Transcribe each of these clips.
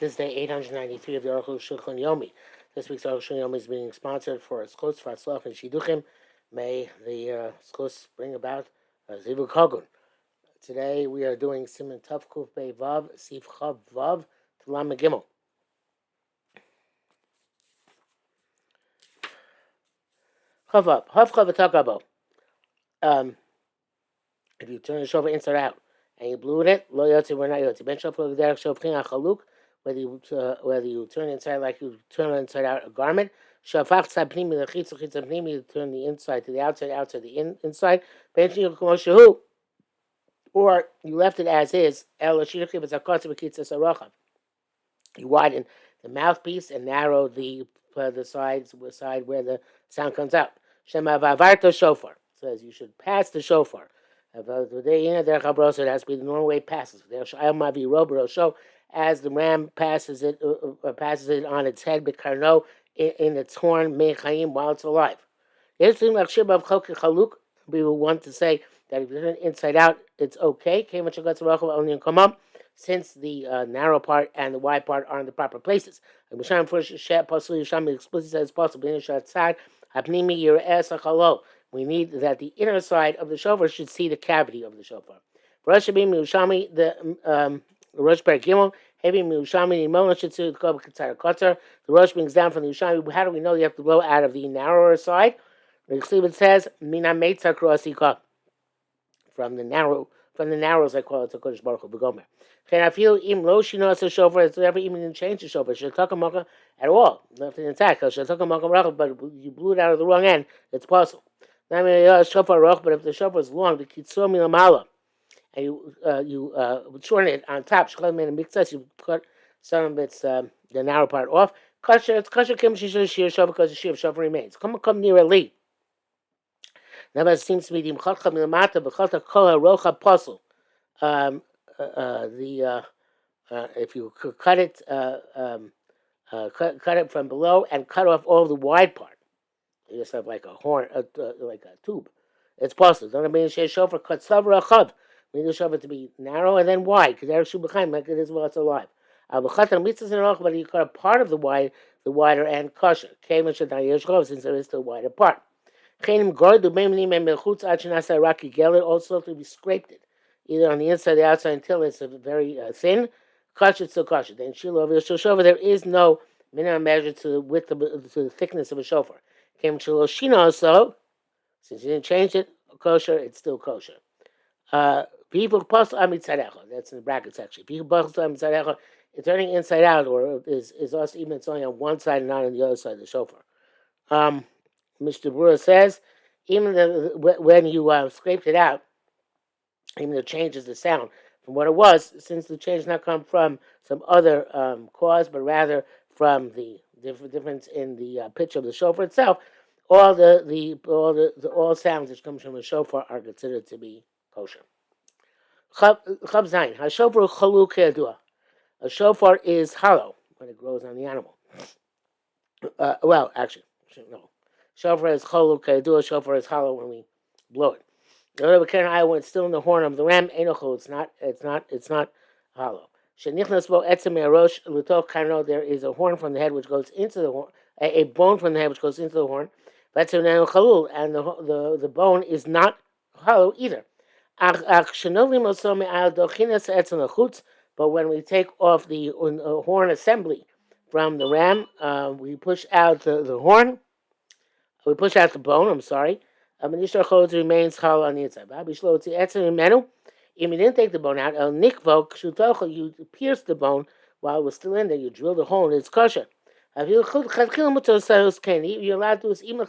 This is day 893 of the Arukh HaShulchan Yomi. This week's Arukh HaShulchan Yomi is being sponsored for Schos, Fatzlach, and Shiduchim. May the Schos bring about Zivug Hagun. Today we are doing Siman Tov Kuf Bei Vav, Sif Chav Vav, Talam Gimel. Chav Vav, Hav Chav Atakabo. If you turn the shofar inside out and you blew it, lo yotzi, we're not yotzi. Ben shofar l'derech shofchin achaluk. Whether you turn inside like you turn inside out a garment, shafach tzad pnimi lechitz lechitz pnimi, you turn the inside to the outside, outside the inside. Ben shinu k'mo shehu, or you left it as is. El shirchi v'zakotz v'kitzas arachav. You widen the mouthpiece and narrow the side where the sound comes out. Shema v'avarto shofar says you should pass the shofar. It has to be the normal way it passes. As the ram passes it on its head, bekarno in its horn, mechayim, while it's alive. People want to say that if you turn it inside out, it's okay. Since the narrow part and the wide part are in the proper places. Explicitly says possible. We need that the inner side of the shofar should see the cavity of the shofar. Rosh Hashanah, the Rosh Gimel, heavy Miushami, Nimona should see the Katzar. The Rosh brings down from the Ushami. How do we know you have to blow out of the narrower side? It says, Mina Meitza Krosika. From the narrows, I call it the Kodesh Baruch Hu B'Gomer. Can I feel im lo shinos a shofar? It's never even change the shofar. Shetakamaka at all. Nothing intact. Shetakamaka, but you blew it out of the wrong end. It's possible. But if the shofar is long, the kitzur milamala, and you shorten it on top, you cut some of its the narrow part off. It's kasher kim shishir shofar because the shofar remains. Come near a lead. Now it seems to be the mchatcha milamata b'chalta kol rocha puzzle. If you cut it cut it from below and cut off all the wide part. You just have like a horn, like a tube. It's possible. Don't mean to shofar cut savra chav. We need the shofar to be narrow and then wide, because there's shubachaim like it is while it's alive. But you cut a part of the wider end kosher. Since there is the wider part. Also to be scraped it, either on the inside or the outside until it's very thin. Kosher, it's still kosher. Then shofar, there is no minimum measure to the width to the thickness of a shofar. Also, since you didn't change it, kosher, it's still kosher. People that's in the brackets actually. People turning inside out, or is also even it's only on one side and not on the other side of the shofar. Mr. Brewer says, even when you scraped it out, even though it changes the sound from what it was, since the change not come from some other cause, but rather from the difference in the pitch of the shofar itself, all sounds which come from the shofar are considered to be kosher. Chav Zayin, HaShofar Chalu Ke'adua. A shofar is hollow when it grows on the animal. No. Shofar is Chalu Ke'adua. Shofar is hollow when we blow it. When it's still in the horn of the ram, it's not hollow. There is a horn from the head which goes into the horn, a bone from the head which goes into the horn. And the bone is not hollow either. But when we take off the horn assembly from the ram, we push out the horn. We push out the bone. I'm sorry. Remains hollow on the inside. If you didn't take the bone out, you pierced the bone while it was still in there. You drilled a hole and it's kosher. You're allowed to do this even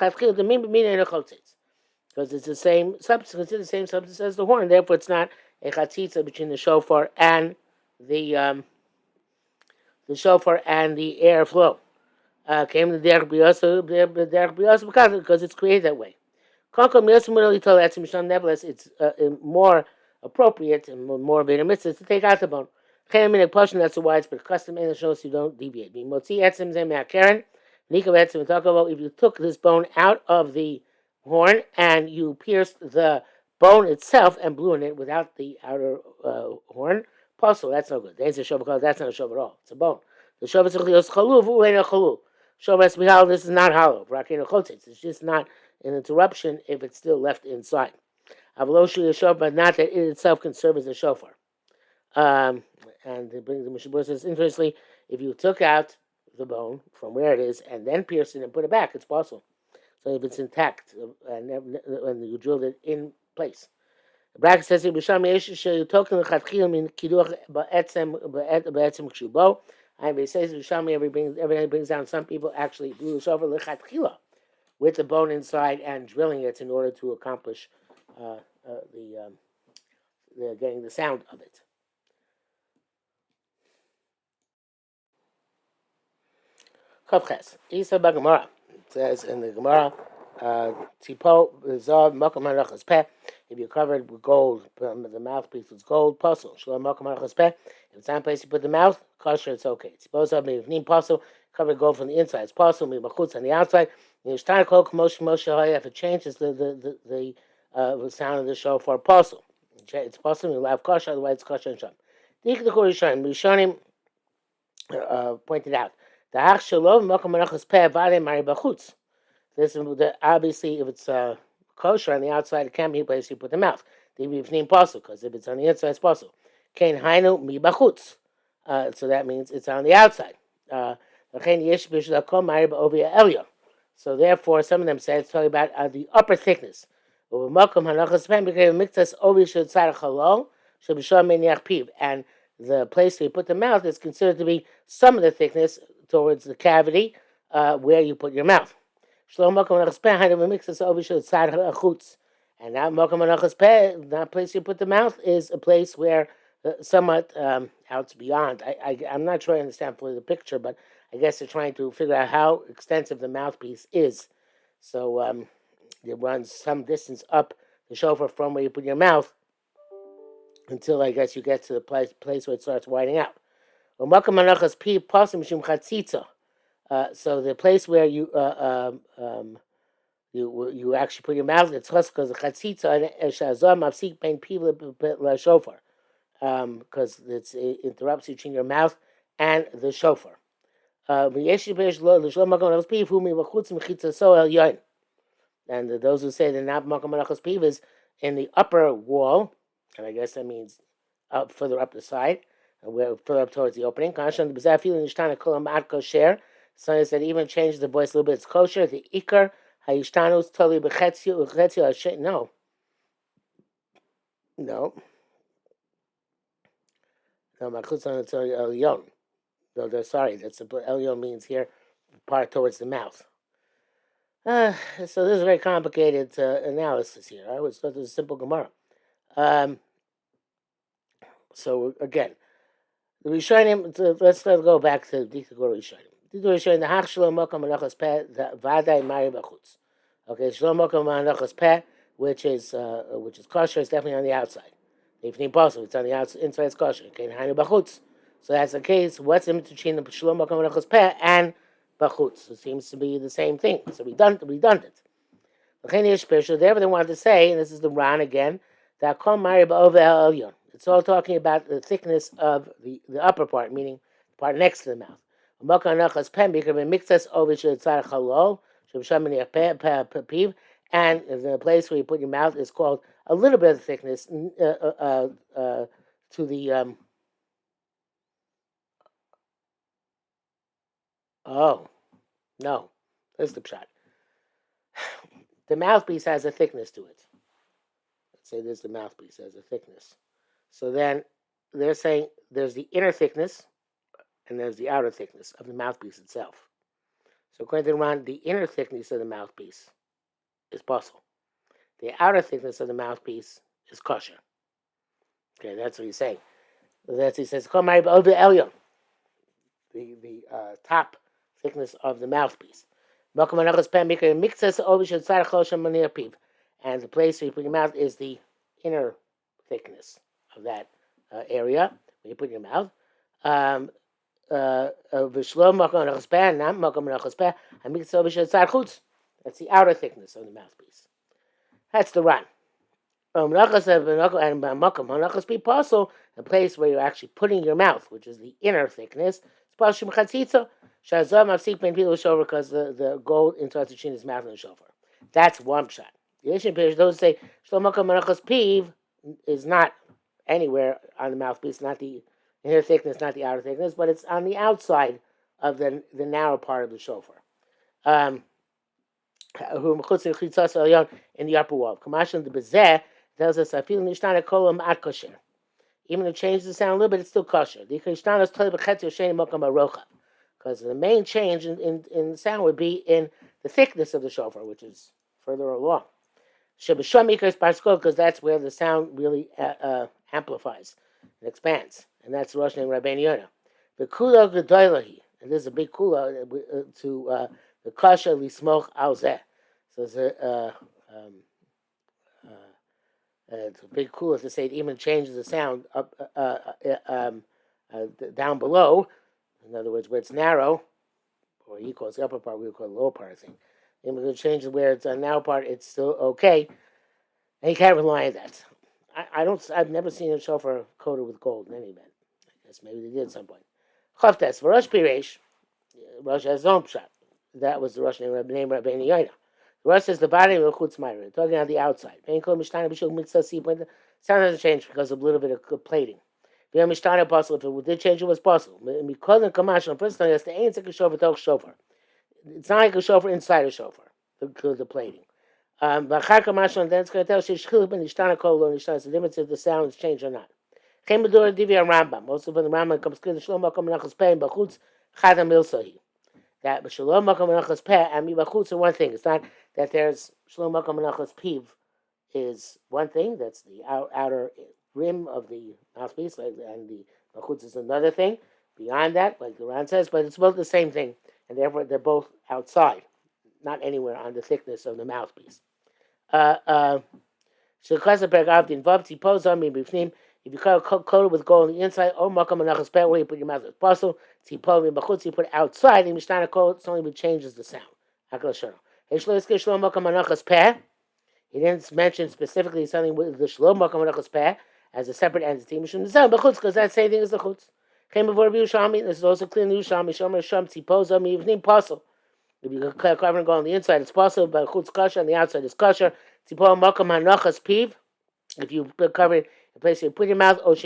because it's the same substance, as the horn. Therefore, it's not a chatzitza between the shofar and the airflow. Came the derech b'yasa because it's created that way. Nevertheless, it's more appropriate and more of a mitzvah to take out the bone. That's a widespread custom, and it shows you don't deviate. If you took this bone out of the horn and you pierced the bone itself and blew in it without the outer horn, puzzle, that's no good. That's not a shofar at all. It's a bone. The shofar tzarich lios chalul v'hu eino chalul. Shofar has to be hollow. This is not hollow. V'rakeinu chotzitz. It's just not an interruption if it's still left inside. Avaloshu shofar, but not that it itself can serve as a shofar. And it brings the Mishabur says, interestingly, if you took out the bone from where it is and then pierced it and put it back, it's possible. So if it's intact and you drilled it in place. The bracket says, and it says, everybody brings down, some people actually blew the shofar lechatchila with the bone inside and drilling it in order to accomplish the getting the sound of it. Kavches. Isa Bagamara says in the Gemara, Tipo Zav Makam Hanachas Peh. If you're covered with gold, the mouthpiece was gold, puzzle. Shalom Makam Hanachas Peh. If it's not a place you put the mouth, kosher, it's okay. Tipo Zav Mivnim puzzle, covered gold from the inside. It's puzzle, Mibachutz on the outside. If it changes the sound of the shofar, puzzle. It's puzzle, you have kosher, otherwise it's kosher and sham. The Rishonim pointed out. The hach shalom makom menachos peh vade mari bachutz. This obviously, if it's kosher on the outside, it can't be a place you put the mouth. The bifnim possible, because if it's on the inside, it's possible. Kain hainu mi bachutz. So that means it's on the outside. So therefore, some of them say it's talking about the upper thickness. And the place where you put the mouth is considered to be some of the thickness towards the cavity where you put your mouth. And that place you put the mouth is a place where somewhat out beyond. I'm not sure I understand fully the picture, but I guess they're trying to figure out how extensive the mouthpiece is. So it runs some distance up the shofar from where you put your mouth until I guess you get to the place where it starts widening out. So the place where you actually put your mouth, it's because the chatzitza mafsik pain people shofar, because it interrupts between your mouth and the shofar. And those who say the not makom menachos piv is in the upper wall, and I guess that means further up the side, further up towards the opening. So that even changes the voice a little bit. It's kosher. The ikar hayishtanus tali b'chetzio no. Machutzan elyon. No, sorry. That's elyon means here, part towards the mouth. So this is a very complicated analysis here. I always thought this was a simple Gemara. So again, the Rishonim. Let's go back to the Rishonim. The hach shalom makom menachos peh vaday mari bachutz. Okay, shalom makom menachos peh, which is kosher, is definitely on the outside. If possible, it's on the outside. Inside it's kosher. Okay, hainu bachutz. So that's the case. What's in between the shalom makom menachos peh and bachutz? It seems to be the same thing. It's redundant. Therefore, they wanted to say, and this is the Ran again, that kol mari ba'ov elyon. It's all talking about the thickness of the upper part, meaning the part next to the mouth. And the place where you put your mouth is called a little bit of thickness to the no, there's the shot. The mouthpiece has a thickness to it. Let's say the mouthpiece has a thickness. So then they're saying there's the inner thickness and there's the outer thickness of the mouthpiece itself. So according to Ran, the inner thickness of the mouthpiece is possible. The outer thickness of the mouthpiece is kosher. Okay, that's what he's saying. He says, the top thickness of the mouthpiece. And the place where you put your mouth is the inner thickness of that area where you put your mouth. That's the outer thickness of the mouthpiece. That's the Ran. And the place where you're actually putting your mouth, which is the inner thickness, Pashim Chatzitza, Shazam Mafsik Ben Pilo Shofar, because the gold interrupts between his mouth and the shofar. That's one shot. The Asian Pirish, those say Shlomo Kamanachas Piv is not anywhere on the mouthpiece, not the inner thickness, not the outer thickness, but it's on the outside of the narrow part of the shofar. In the upper wall. Kamashon the Bezeh tells us I feel Nishtana Kolam at kosher. Even if it changes the sound a little bit, it's still kosher. Because the main change in the sound would be in the thickness of the shofar, which is further along. Because that's where the sound really amplifies and expands. And that's the Rosh name Rabbeinu Yonah. The kula gedoylahi, and this is a big kula to the kasha lismoch al zeh. So it's a big kula to say it even changes the sound up down below. In other words, where it's narrow, or he calls the upper part, we would call the lower part, I think. And we're going to change where it's on the narrow part, it's still okay. And you can't rely on that. I've never seen a shofar coated with gold in any event. I guess maybe they did at some point. Chavtes, Rosh Piresh, Rosh has his own shot. That was the Rosh name Rabbeinu Yonah. The Rosh is the body of the Chutz Ma'ira, talking on the outside. Sound doesn't change because of a little bit of plating. If it did change, it was possible. Because in Kamash, on first time, it's the ain't like a shofar. It's not like a shofar inside a shofar, the plating. Then it's going to tell it's the difference if the sound is changed or not. Also from the Rambam comes clear the Shlomo Kamanachas Peh and Bachutz Chadam Milsahi. That Shlomo Kamanachas Peh and Bachutz are one thing. It's not that there's Shlomo Kamanachas Piv is one thing. That's the outer rim of the mouthpiece, and the Bachutz is another thing. Beyond that, like the Ran says, but it's both the same thing, and therefore they're both outside, not anywhere on the thickness of the mouthpiece. If you coat it with gold on the inside, or makam anachas peh, where you put your mouth as possible, tzipov in bachutz, you put it outside, and mishnana coat, it only changes the sound. He didn't mention specifically something with the shalom makam anachas peh as a separate entity, because that same thing as the chutz. This is also clear in the Yerushalmi. Shomer sham tzipov mivnim pasul. If you cover and go on the inside, it's possible, but chutz kasher on the outside is kasher. Tzipov makam anachas piv. If you cover it, the place you put your mouth, or if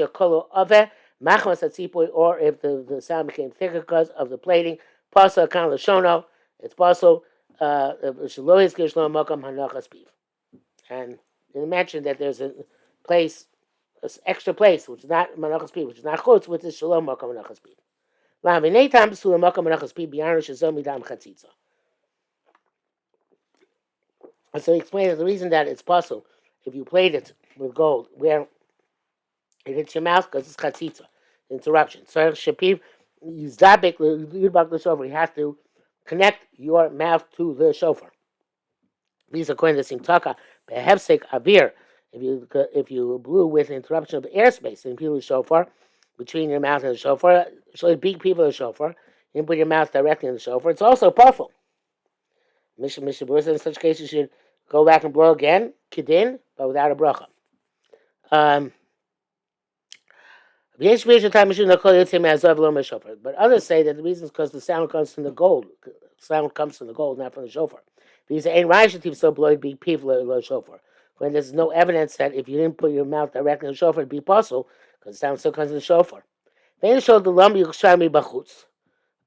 the sound became thicker because of the plating, pasa kind of shono, it's possible. And you mentioned that there's a place, an extra place, which is not manachas piv, which is not chutz, which is shalom makam manachas piv. And so he explained that the reason that it's possible if you plate it with gold, where it hits your mouth, because it's chatzitza, interruption. So Shapiv, you have to connect your mouth to the shofar. These according to Simtaka, behefsek avir, if you blew with interruption of airspace in the shofar, between your mouth and the shofar, so big people of the shofar, you put your mouth directly in the shofar, it's also powerful. Mishabur in such cases you should go back and blow again, kidin, but without a bracha. But others say that the reason is because the sound comes from the gold. Sound comes from the gold, not from the shofar. These ain't raishativ so blow be people low shofar. When there's no evidence that if you didn't put your mouth directly in the shofar, it'd be possible because the sound still comes from the shofar. Then show the lump you me bachutz.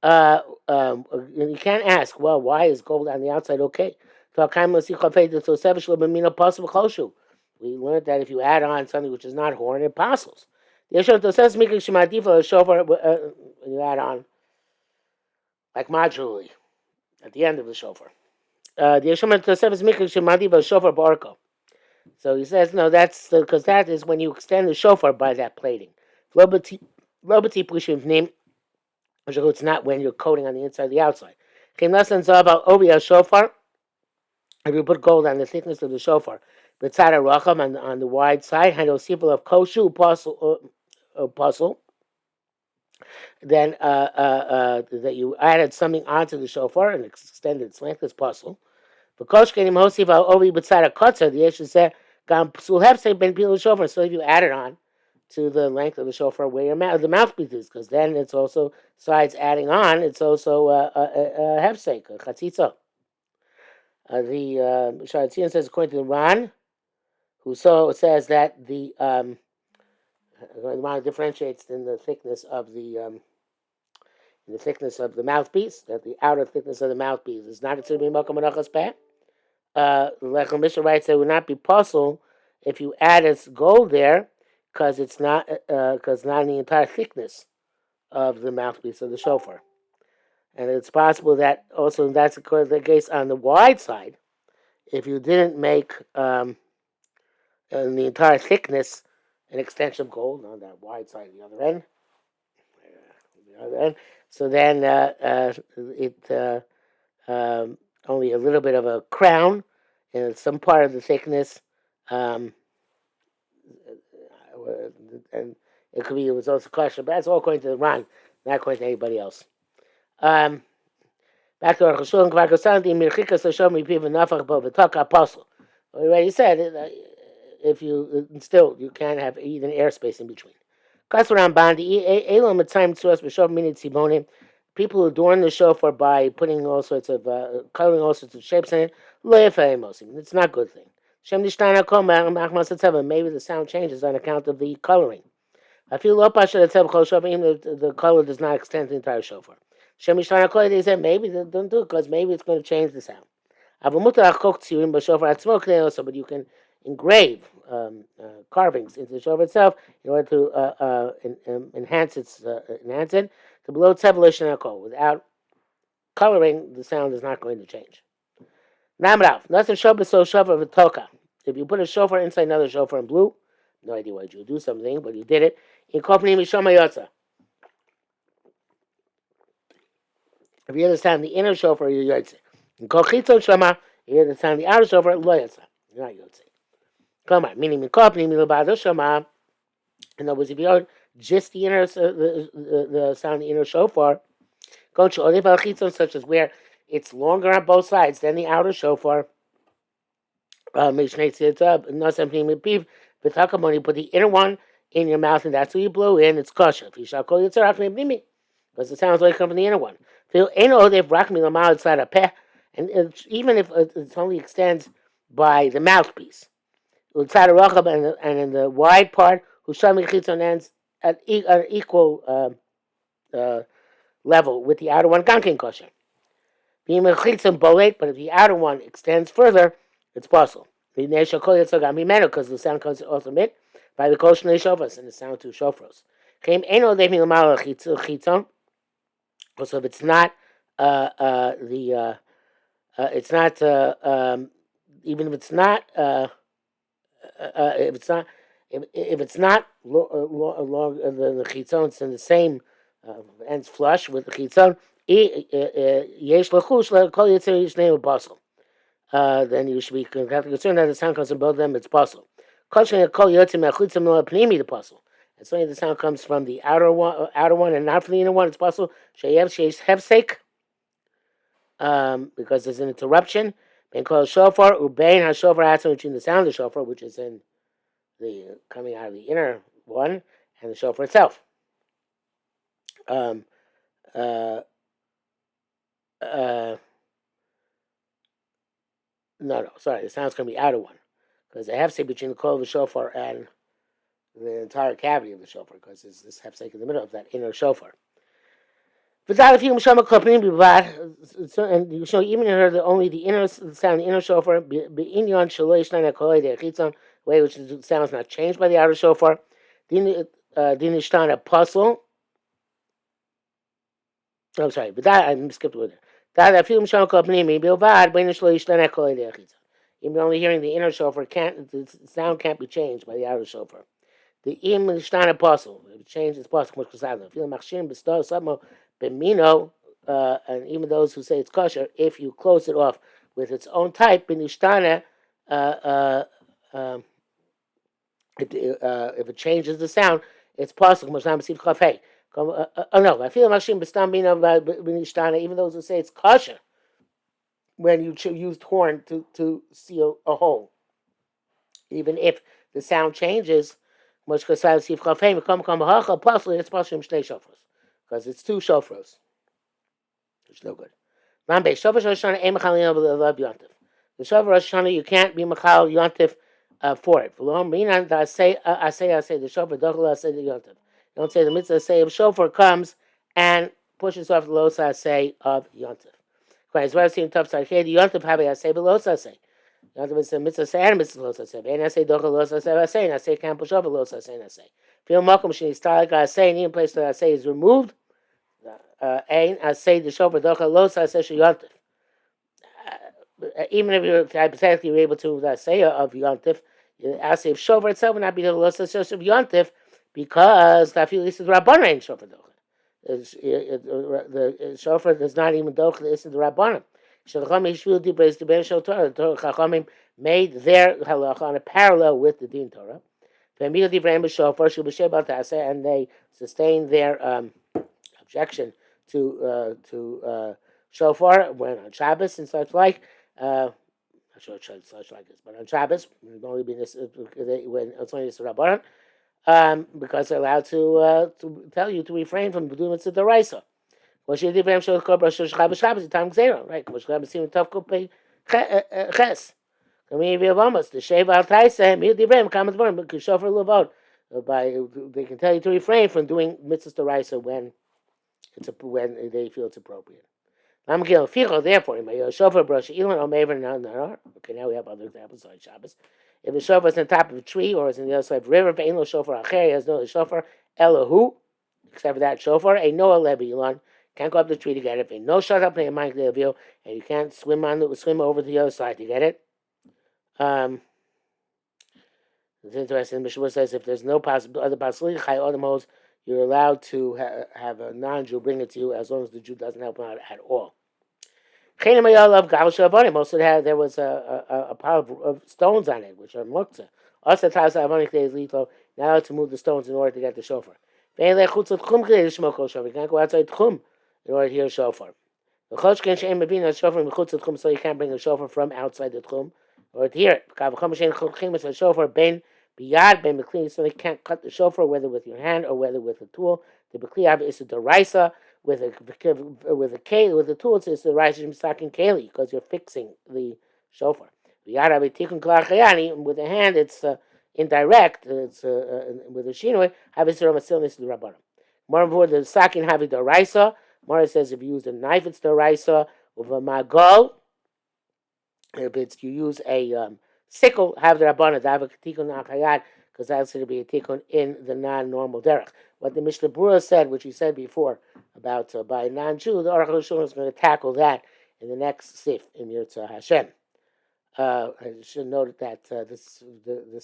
You can't ask, well, why is gold on the outside okay? We learned that if you add on something which is not horn, it passes. When you add on, like modularly, at the end of the shofar. So he says, no, that's because that is when you extend the shofar by that plating. It's not when you're coating on the inside or the outside. If you put gold on the thickness of the shofar, on the wide side, of koshu puzzle, then that you added something onto the shofar and extended its length as puzzle. So if you add it on, to the length of the shofar where the mouthpiece is, because then it's also, besides adding on, it's also a hefsek, a chatzitza. The Sharatzian says, according to the Ran, who says that the Ran differentiates in the thickness of the mouthpiece, that the outer thickness of the mouthpiece is not considered to be Malka Menachas Peh. Like Mishnah writes, it would not be possible if you added gold there, because it's not not in the entire thickness of the mouthpiece of the shofar. And it's possible that also that's the case on the wide side. If you didn't make in the entire thickness an extension of gold on that wide side of the other end, so then only a little bit of a crown and some part of the thickness, and it was also kosher, but that's all according to the Ran, not according to anybody else. Back to Arukh HaShulchan, apostle. We already said if you still you can't have even airspace in between. People who adorn the shofar by putting all sorts of coloring all sorts of shapes in it. It's not a good thing. Maybe the sound changes on account of the coloring. I feel even the color does not extend to the entire shofar. They said maybe they don't do it because maybe it's going to change the sound. But you can engrave carvings into the shofar itself in order to enhance it. To below tzevah without coloring, the sound is not going to change. If you put a shofar inside another shofar in blue, no idea why you would do something, but you did it. In company mishama yotza. If you understand the inner shofar, you're yotze. In kochitzon shama, you understand the outer shofar, lo yotza. You're not yotze. Come on, meaning in company milabado shama. In other words, if you heard just the inner, the sound of the inner shofar, such as where it's longer on both sides than the outer shofar. When you put the inner one in your mouth and that's what you blow in, it's kosher. Because it sounds like it comes from the inner one. And even if it only extends by the mouthpiece, and in the wide part, ends at equal level with the outer one, gankin kosher. But if the outer one extends further, it's possible. Because the sound comes also mid by the kosher shofars and the sound to shofars. Also, if it's not it's not even if it's not if it's not long the chitzon, it's in the same ends flush with the chitzon. Then you should be concerned that the sound comes from both of them. It's possible. It's only the sound comes from the outer one, and not from the inner one. It's possible. Hefsek, because there's an interruption. Ben called shofar ubein hashofar between the sound of the shofar, which is in the coming out of the inner one, and the shofar itself. No, sorry, the sound's going to be outer one, because they have to say between the coil of the shofar and the entire cavity of the shofar, because there's this hefsek in the middle of that inner shofar. And you show even heard only the inner sound, the inner shofar, way which the sound is not changed by the outer shofar. Dinishtan apostle. I'm sorry, but that I skipped a word there. Even only hearing the inner shofar, the sound can't be changed by the outer shofar. The im shtan apostle, if it changes, it's possible. And even those who say it's kosher, if you close it off with its own type, binishtana, if it changes the sound, it's possible. No, I feel even those who say it's kosher when you used horn to seal a hole, even if the sound changes, Mushka Sal Sif Chafim, come Hacha, plus it's Pashim Shnei Shofros. Because it's two Shofros. It's no good. Lambe, Shofar Rosh Hashanah, Ein Mechalin Love Yontif. The Shofar Rosh Hashanah, you can't be Mechal Yontif for it. V'lo Minan, I say, the Shofar, Dochel, I say the Yontif. You don't say the mitzvah, say if Shofar comes and pushes off the Losa, say of Yontif. As well as seeing tough side here, the Yontif Habi, I say, but Losa, say. Yontif is a mitzvah, say, and mitzvah, Losa, say. And I say, Dochel, Losa, say, I say, and I say, can't push off a Losa, say, and I say. Feel Malcolm, she style, I say, and even place that I say is removed. Ein, I say the Shofar, Dochel, Losa, I say, Yontif. Even if you're hypothetically you're able to say of Yontif, I say if Shofar itself would not be the Losa of Yontif because the Afil is the Rabbanan ain't Shofar Dochel. The Shofar does not even Dochel is the Rabbanan. Chachamim made their halacha on a parallel with the Din Torah. And they sustained their objection to shofar when on Shabbos and such like. Not sure it's such like this, but on Shabbos, only be this when it's only this Rabbanan, because they're allowed to tell you to refrain from doing it to the Raisa. Well, she did Shabbos, time zero, right? Which I'm seeing tough coupe ches. I mean, we have almost the shave al taisa. Me the Ibrahim comes born because shofar levot. By they can tell you to refrain from doing mitzvahs to Raisa when they feel it's appropriate. Therefore, shofar brush ilan or maven no. Okay, now we have other examples like Shabbos. If the shofar is on top of a tree or is on the other side of a river, ve'in lo shofar acher, has no shofar elahu, except for that shofar, a no alebi ilan, can't go up the tree to get it. No shut up in mind and you can't swim over to the other side to get it. It's interesting. Mishnah says if there's no other possibility, you're allowed to have a non-Jew bring it to you as long as the Jew doesn't help him out at all. Also, there was a pile of stones on it, which are muktzah. Also, now to move the stones in order to get the shofar. You can't go outside tchum in order to hear shofar. So you can't bring a shofar from outside the tchum or to hear it. So they can't cut the shofar whether with your hand or whether with a tool. The bekliyav is the raisa with a keli with a tool. It's the raisa misakin keli because you're fixing the shofar. With the hand, it's indirect. It's with a shinoi. Havisir masilnis the rabbanim. More than the sakin havi the raisa. Mara says if you use a knife, it's the raisa. With a magol, if you use a sickle, have the rabbanon, have a tikun achayat, because that's going to be a tikun in the non-normal derech. What the Mishnah Berurah said, which he said before, about by a non-Jew, the Arukh HaShulchan is going to tackle that in the next sif, in Yirtzeh Hashem. I should note that this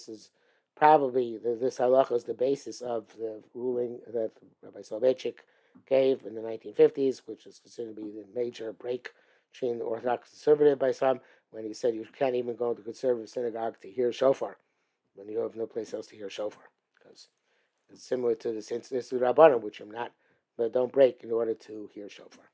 is probably, this halacha is the basis of the ruling that Rabbi Soloveitchik gave in the 1950s, which is considered to be the major break between the Orthodox and conservative by some, when he said you can't even go to the conservative synagogue to hear shofar, when you have no place else to hear shofar, because it's similar to the Rabbanim, which I'm not, but don't break in order to hear shofar.